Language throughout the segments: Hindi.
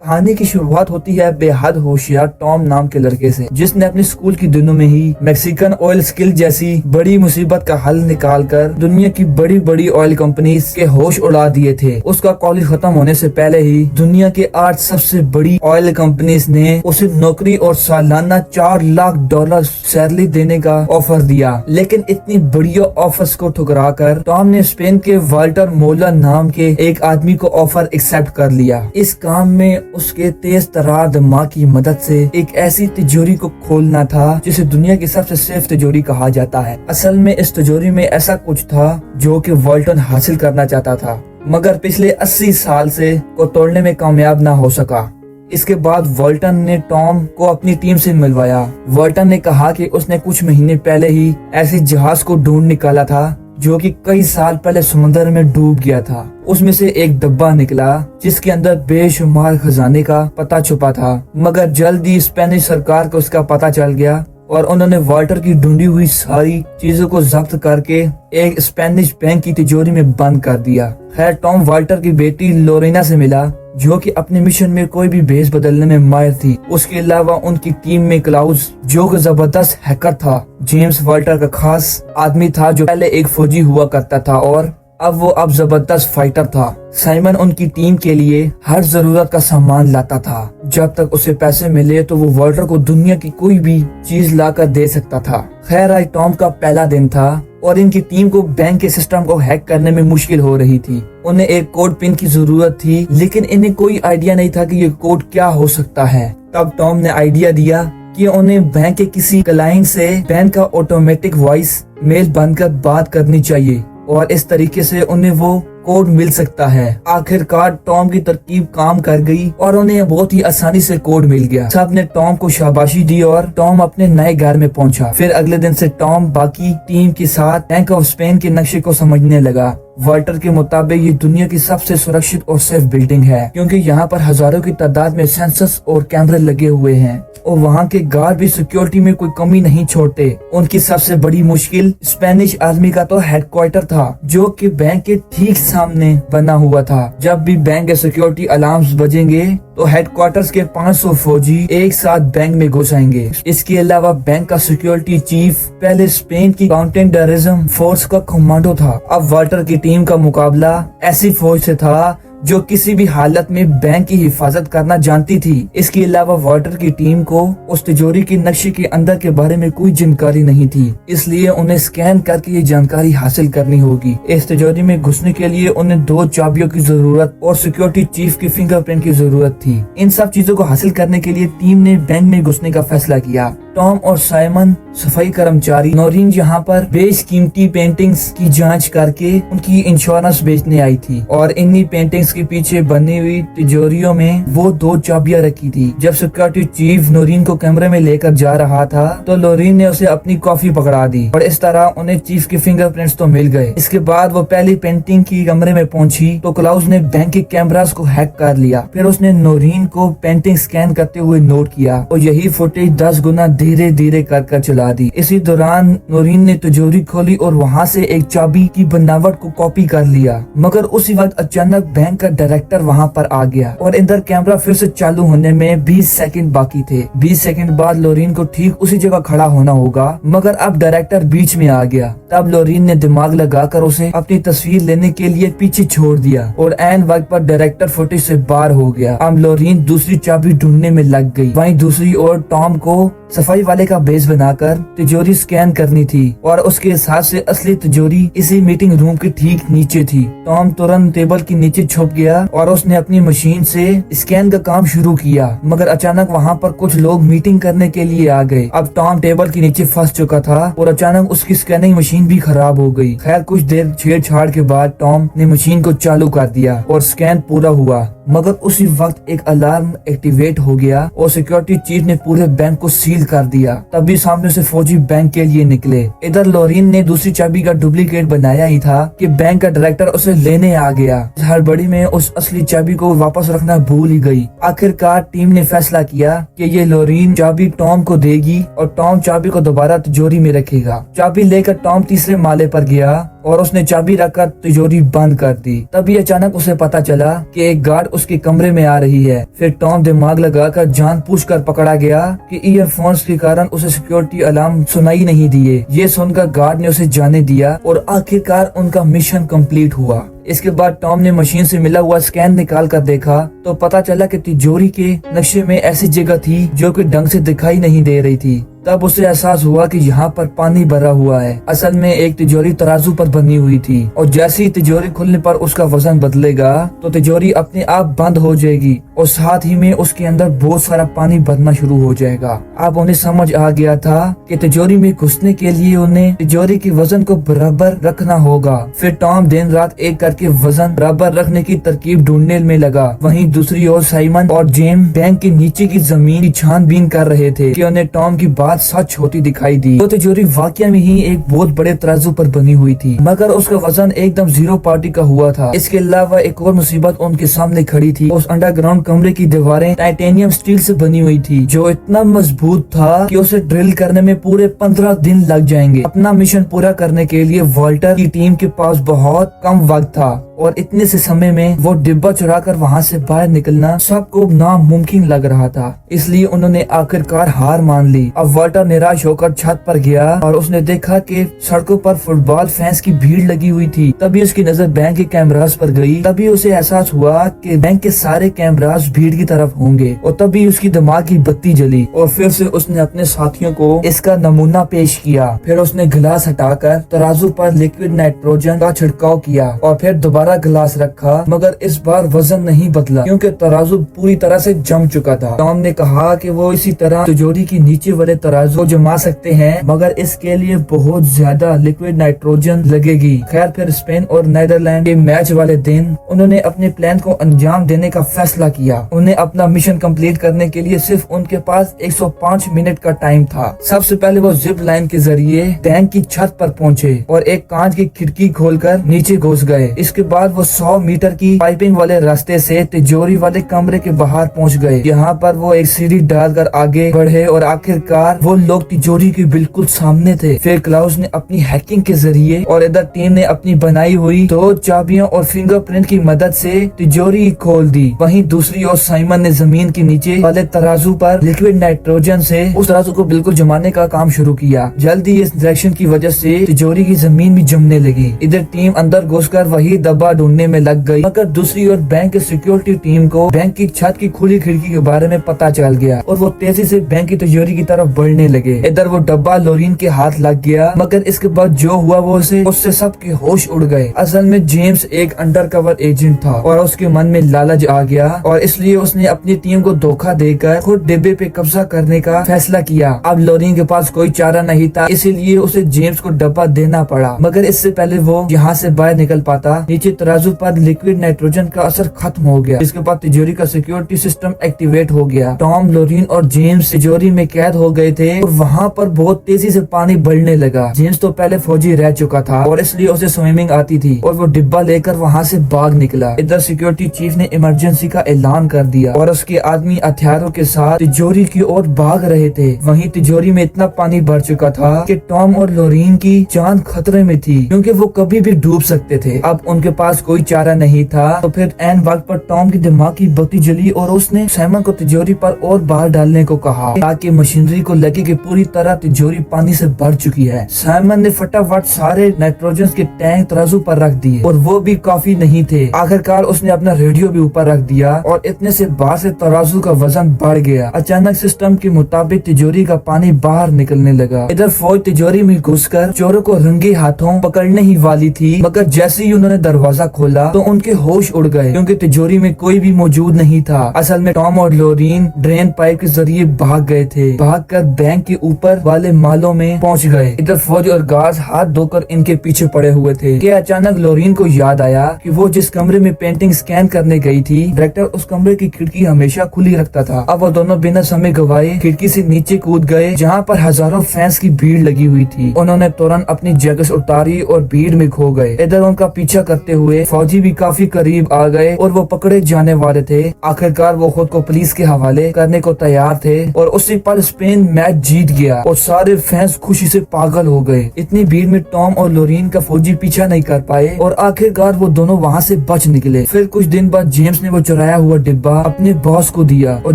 कहानी की शुरुआत होती है बेहद होशियार टॉम नाम के लड़के से, जिसने अपने स्कूल की दिनों में ही मैक्सिकन ऑयल स्किल जैसी बड़ी मुसीबत का हल निकालकर दुनिया की बड़ी बड़ी ऑयल कंपनीज के होश उड़ा दिए थे। उसका कॉलेज खत्म होने से पहले ही दुनिया के 8 सबसे बड़ी ऑयल कंपनीज ने उसे नौकरी और सालाना $4 लाख सैलरी देने का ऑफर दिया, लेकिन इतनी बढ़िया ऑफर्स को ठुकरा कर टॉम ने स्पेन के वाल्टर मोला नाम के एक आदमी को ऑफर एक्सेप्ट कर लिया। इस काम में उसके तेज तरार दिमाग की मदद से एक ऐसी तिजोरी को खोलना था जिसे दुनिया की सबसे सेफ तिजोरी कहा जाता है। असल में इस तिजोरी में ऐसा कुछ था जो कि वाल्टन हासिल करना चाहता था, मगर पिछले 80 साल से को तोड़ने में कामयाब ना हो सका। इसके बाद वाल्टन ने टॉम को अपनी टीम से मिलवाया। वाल्टन ने कहा कि उसने कुछ महीने पहले ही ऐसे जहाज को ढूंढ निकाला था जो कि कई साल पहले समुद्र में डूब गया था। उसमें से एक डब्बा निकला जिसके अंदर बेशुमार खजाने का पता छुपा था, मगर जल्दी स्पेनिश सरकार को उसका पता चल गया और उन्होंने वाल्टर की ढूंढी हुई सारी चीजों को जब्त करके एक स्पेनिश बैंक की तिजोरी में बंद कर दिया। खैर, टॉम वाल्टर की बेटी लोरेना से मिला जो कि अपने मिशन में कोई भी भेस बदलने में माहिर थी। उसके अलावा उनकी टीम में क्लाउस जो कि जबरदस्त हैकर था, जेम्स वाल्टर का खास आदमी था जो पहले एक फौजी हुआ करता था और अब जबरदस्त फाइटर था। साइमन उनकी टीम के लिए हर जरूरत का सामान लाता था। जब तक उसे पैसे मिले तो वो वाल्टर को दुनिया की कोई भी चीज लाकर दे सकता था। खैर, आज टॉम का पहला दिन था और इनकी टीम को बैंक के सिस्टम को हैक करने में मुश्किल हो रही थी। उन्हें एक कोड पिन की जरूरत थी, लेकिन इन्हें कोई आइडिया नहीं था कि ये कोड क्या हो सकता है। तब टॉम ने आइडिया दिया कि उन्हें बैंक के किसी क्लाइंट से बैंक का ऑटोमेटिक वॉइस मेल बनकर बात करनी चाहिए और इस तरीके से उन्हें वो कोड मिल सकता है। आखिरकार टॉम की तरकीब काम कर गई और उन्हें बहुत ही आसानी से कोड मिल गया। सब ने टॉम को शाबाशी दी और टॉम अपने नए घर में पहुंचा। फिर अगले दिन से टॉम बाकी टीम के साथ बैंक ऑफ स्पेन के नक्शे को समझने लगा। वाल्टर के मुताबिक ये दुनिया की सबसे सुरक्षित और सेफ बिल्डिंग है, क्योंकि यहाँ पर हजारों की तादाद में सेंसर्स और कैमरे लगे हुए हैं और वहाँ के गार्ड भी सिक्योरिटी में कोई कमी नहीं छोड़ते। उनकी सबसे बड़ी मुश्किल स्पेनिश आर्मी का तो हेडक्वार्टर था, जो कि बैंक के ठीक सामने बना हुआ था। जब भी बैंक के सिक्योरिटी अलार्म्स बजेंगे तो हेडक्वार्टर्स के 500 फौजी एक साथ बैंक में घुस आएंगे। इसके अलावा बैंक का सिक्योरिटी चीफ पहले स्पेन की काउंटर टेररिज्म फोर्स का कमांडो था। अब वाल्टर की टीम का मुकाबला ऐसी फौज से था जो किसी भी हालत में बैंक की हिफाजत करना जानती थी। इसके अलावा वाल्टर की टीम को उस तिजोरी के नक्शे के अंदर के बारे में कोई जानकारी नहीं थी, इसलिए उन्हें स्कैन करके ये जानकारी हासिल करनी होगी। इस तिजोरी में घुसने के लिए उन्हें 2 चाबियों की जरूरत और सिक्योरिटी चीफ की फिंगरप्रिंट की जरूरत थी। इन सब चीजों को हासिल करने के लिए टीम ने बैंक में घुसने का फैसला किया। टॉम और साइमन सफाई कर्मचारी नोरीन यहाँ पर बेशकीमती पेंटिंग्स की जांच करके उनकी इंश्योरेंस बेचने आई थी और इन्हीं पेंटिंग्स के पीछे बनी हुई तिजोरियों में वो 2 चाबियां रखी थी। जब सिक्योरिटी चीफ नोरीन को कमरे में लेकर जा रहा था तो लोरीन ने उसे अपनी कॉफी पकड़ा दी और इस तरह उन्हें चीफ के फिंगरप्रिंट्स तो मिल गए। इसके बाद वो पहली पेंटिंग की कमरे में पहुंची तो क्लाउस ने बैंक के कैमरास को हैक कर लिया। फिर उसने नोरीन को पेंटिंग स्कैन करते हुए नोट किया और यही फुटेज 10 गुना धीरे धीरे कर चला दी। इसी दौरान नोरीन ने तिजोरी खोली और वहाँ से एक चाबी की बनावट को कॉपी कर लिया, मगर उसी वक्त अचानक बैंक का डायरेक्टर वहाँ पर आ गया और इधर कैमरा फिर से चालू होने में 20 सेकंड बाकी थे। 20 सेकंड बाद लोरीन को ठीक उसी जगह खड़ा होना होगा, मगर अब डायरेक्टर बीच में आ गया। तब लोरीन ने दिमाग लगाकर उसे अपनी तस्वीर लेने के लिए पीछे छोड़ दिया और एन वक्त पर डायरेक्टर फुटेज से बाहर हो गया। अब लोरीन दूसरी चाबी ढूंढने में लग गई। वहीं दूसरी ओर टॉम को सफाई वाले का बेस बनाकर तिजोरी स्कैन करनी थी और उसके हिसाब से असली तिजोरी इसी मीटिंग रूम के ठीक नीचे थी। टॉम तुरंत टेबल के नीचे छुप गया और उसने अपनी मशीन से स्कैन का काम शुरू किया, मगर अचानक वहाँ पर कुछ लोग मीटिंग करने के लिए आ गए। अब टॉम टेबल के नीचे फंस चुका था और अचानक उसकी स्कैनिंग मशीन भी खराब हो गई। खैर, कुछ देर छेड़छाड़ के बाद टॉम ने मशीन को चालू कर दिया और स्कैन पूरा हुआ, मगर उसी वक्त एक अलार्म एक्टिवेट हो गया और सिक्योरिटी चीफ ने पूरे बैंक को सील कर दिया। तभी सामने से फौजी बैंक के लिए निकले। इधर लोरीन ने दूसरी चाबी का डुप्लीकेट बनाया ही था कि बैंक का डायरेक्टर उसे लेने आ गया। हड़बड़ी में उस असली चाबी को वापस रखना भूल ही गई। आखिरकार टीम ने फैसला किया कि ये लोरीन चाबी टॉम को देगी और टॉम चाबी को दोबारा तिजोरी में रखेगा। चाबी लेकर टॉम तीसरे माले पर गया और उसने चाबी रखकर तिजोरी बंद कर दी। तभी अचानक उसे पता चला कि एक गार्ड उसके कमरे में आ रही है। फिर टॉम दिमाग लगाकर जानबूझकर पकड़ा गया कि ईयरफोन्स के कारण उसे सिक्योरिटी अलार्म सुनाई नहीं दिए। ये सुनकर गार्ड ने उसे जाने दिया और आखिरकार उनका मिशन कंप्लीट हुआ। इसके बाद टॉम ने मशीन से मिला हुआ स्कैन निकाल कर देखा तो पता चला कि तिजोरी के नक्शे में ऐसी जगह थी जो कि ढंग से दिखाई नहीं दे रही थी। तब उसे एहसास हुआ कि यहाँ पर पानी भरा हुआ है। असल में एक तिजोरी तराजू पर बनी हुई थी और जैसे ही तिजोरी खुलने पर उसका वजन बदलेगा तो तिजोरी अपने आप बंद हो जाएगी और साथ ही में उसके अंदर बहुत सारा पानी भरना शुरू हो जाएगा। अब उन्हें समझ आ गया था कि तिजोरी में घुसने के लिए उन्हें तिजोरी के वजन को बराबर रखना होगा। फिर टॉम दिन रात एक करके वजन बराबर रखने की तरकीब ढूंढने में लगा। वहीं दूसरी ओर साइमन और जेम बैंक के नीचे की जमीन की छानबीन कर रहे थे कि उन्हें टॉम की बात सच होती दिखाई दी। तो तिजोरी वाकई में ही एक बहुत बड़े तराजू पर बनी हुई थी, मगर उसका वजन एकदम जीरो पार्टी का हुआ था। इसके अलावा एक और मुसीबत उनके सामने खड़ी थी। उस अंडरग्राउंड कमरे की दीवारें टाइटेनियम स्टील से बनी हुई थी, जो इतना मजबूत था कि उसे ड्रिल करने में पूरे 15 दिन लग जाएंगे। अपना मिशन पूरा करने के लिए वॉल्टर की टीम के पास बहुत कम वक्त था और इतने से समय में वो डिब्बा चुराकर वहाँ से बाहर निकलना सबको नामुमकिन लग रहा था। इसलिए उन्होंने आखिरकार हार मान ली। अब वॉल्टर निराश होकर छत पर गया और उसने देखा कि सड़कों पर फुटबॉल फैंस की भीड़ लगी हुई थी। तभी उसकी नजर बैंक के कैमरास पर गई। तभी उसे एहसास हुआ कि बैंक के सारे कैमरास भीड़ की तरफ होंगे और तभी उसकी दिमाग की बत्ती जली और फिर से उसने अपने साथियों को इसका नमूना पेश किया। फिर उसने गिलास हटाकर तराजू पर लिक्विड नाइट्रोजन का छिड़काव किया और फिर दोबारा गिलास रखा, मगर इस बार वजन नहीं बदला क्योंकि तराजू पूरी तरह से जम चुका था। टॉम ने कहा कि वो इसी तरह तिजोरी के नीचे वाले तराजू को जमा सकते हैं, मगर इसके लिए बहुत ज्यादा लिक्विड नाइट्रोजन लगेगी। खैर, फिर स्पेन और नीदरलैंड के मैच वाले दिन उन्होंने अपने प्लान को अंजाम देने का फैसला किया। उन्हें अपना मिशन कंप्लीट करने के लिए सिर्फ उनके पास 105 मिनट का टाइम था। सबसे पहले वो जिप लाइन के जरिए टैंक की छत पर पहुंचे और एक कांच की खिड़की खोलकर नीचे घुस गए। इसके बाद वो 100 मीटर की पाइपिंग वाले रास्ते से तिजोरी वाले कमरे के बाहर पहुंच गए। यहाँ पर वो एक सीढ़ी डालकर आगे बढ़े और आखिरकार वो लोग तिजोरी के बिल्कुल सामने थे। फिर क्लाउस ने अपनी हैकिंग के जरिए और इधर टीम ने अपनी बनाई हुई 2 चाबियों और फिंगरप्रिंट की मदद से तिजोरी खोल दी। वहीं दूसरी ओर साइमन ने जमीन के नीचे वाले तराजू पर लिक्विड नाइट्रोजन से उस तराजू को बिल्कुल जमाने का काम शुरू किया। जल्दी इस रिएक्शन की वजह से तिजोरी की जमीन भी जमने लगी। इधर टीम अंदर घुसकर वही दबा ढूंढने में लग गई, मगर दूसरी ओर बैंक की सिक्योरिटी टीम को बैंक की छत की खुली खिड़की के बारे में पता चल गया और वो तेजी से बैंक की तिजोरी की तरफ बढ़ने लगे। इधर वो डब्बा लोरीन के हाथ लग गया, मगर इसके बाद जो हुआ वो उससे सबके होश उड़ गए। असल में जेम्स एक अंडरकवर एजेंट था और उसके मन में लालच आ गया और इसलिए उसने अपनी टीम को धोखा देकर खुद डिब्बे पे कब्जा करने का फैसला किया। अब लोरीन के पास कोई चारा नहीं था, इसीलिए उसे जेम्स को डब्बा देना पड़ा। मगर इससे पहले वो यहाँ से बाहर निकल पाता, नीचे तराजू पर लिक्विड नाइट्रोजन का असर खत्म हो गया। इसके बाद तिजोरी का सिक्योरिटी सिस्टम एक्टिवेट हो गया। टॉम, लोरीन और जेम्स तिजोरी में कैद हो गए थे और वहाँ पर बहुत तेजी से पानी बढ़ने लगा। जेम्स तो पहले फौजी रह चुका था और इसलिए उसे स्विमिंग आती थी और वो डिब्बा लेकर वहाँ से भाग निकला। इधर सिक्योरिटी चीफ ने इमरजेंसी का ऐलान कर दिया और उसके आदमी हथियारों के साथ तिजोरी की ओर भाग रहे थे। वहीं तिजोरी में इतना पानी भर चुका था कि टॉम और लोरीन की जान खतरे में थी क्योंकि वो कभी भी डूब सकते थे। अब उनके पास कोई चारा नहीं था। तो फिर एन वक्त पर टॉम की दिमाग की बत्ती जली और उसने साइमन को तिजोरी पर और बाहर डालने को कहा ताकि मशीनरी को लगे कि पूरी तरह तिजोरी पानी से भर चुकी है। साइमन ने फटाफट सारे नाइट्रोजन के टैंक तराजू पर रख दिए और वो भी काफी नहीं थे। आखिरकार उसने अपना रेडियो भी ऊपर रख दिया और इतने से बाहर से तराजू का वजन बढ़ गया। अचानक सिस्टम के मुताबिक तिजोरी का पानी बाहर निकलने लगा। इधर फौज तिजोरी में घुसकर चोरों को रंगे हाथों पकड़ने ही वाली थी, मगर जैसे ही उन्होंने दरवाजा खोला तो उनके होश उड़ गए क्योंकि तिजोरी में कोई भी मौजूद नहीं था। असल में टॉम और लोरीन ड्रेन पाइप के जरिए भाग गए थे। भागकर बैंक के ऊपर वाले मालों में पहुंच गए। इधर फौज और गार्ड हाथ धोकर इनके पीछे पड़े हुए थे कि अचानक लोरीन को याद आया कि वो जिस कमरे में पेंटिंग स्कैन करने गई थी, डायरेक्टर उस कमरे की खिड़की हमेशा खुली रखता था। अब वो दोनों बिना समय गवाए खिड़की से नीचे कूद गए जहाँ पर हजारों फैंस की भीड़ लगी हुई थी। उन्होंने तुरंत अपनी जैकेट उतारी और भीड़ में खो गए। इधर उनका पीछा करते हुए फौजी भी काफी करीब आ गए और वो पकड़े जाने वाले थे। आखिरकार वो खुद को पुलिस के हवाले करने को तैयार थे और उसी पर स्पेन मैच जीत गया और सारे फैंस खुशी से पागल हो गए। इतनी भीड़ में टॉम और लोरीन का फौजी पीछा नहीं कर पाए और आखिरकार वो दोनों वहाँ से बच निकले। फिर कुछ दिन बाद जेम्स ने वो चुराया हुआ डिब्बा अपने बॉस को दिया और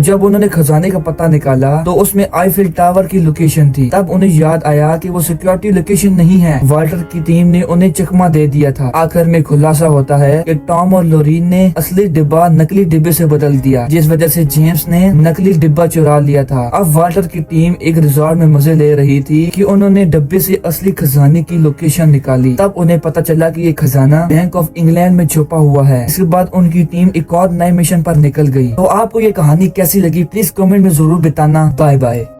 जब उन्होंने खजाने का पता निकाला तो उसमें आईफिल टावर की लोकेशन थी। तब उन्हें याद आया कि वो सिक्योरिटी लोकेशन नहीं है। वाल्टर की टीम ने उन्हें चकमा दे दिया था। आखिर में खुलासा होता है कि टॉम और लोरीन ने असली डिब्बा नकली डिब्बे से बदल दिया, जिस वजह से जेम्स ने नकली डिब्बा चुरा लिया था। अब वाल्टर की टीम एक रिजॉर्ट में मजे ले रही थी कि उन्होंने डब्बे से असली खजाने की लोकेशन निकाली। तब उन्हें पता चला कि ये खजाना बैंक ऑफ इंग्लैंड में छुपा हुआ है। इसके बाद उनकी टीम एक और नए मिशन पर निकल गई। तो आपको ये कहानी कैसी लगी प्लीज कमेंट में जरूर बताना। Bye bye.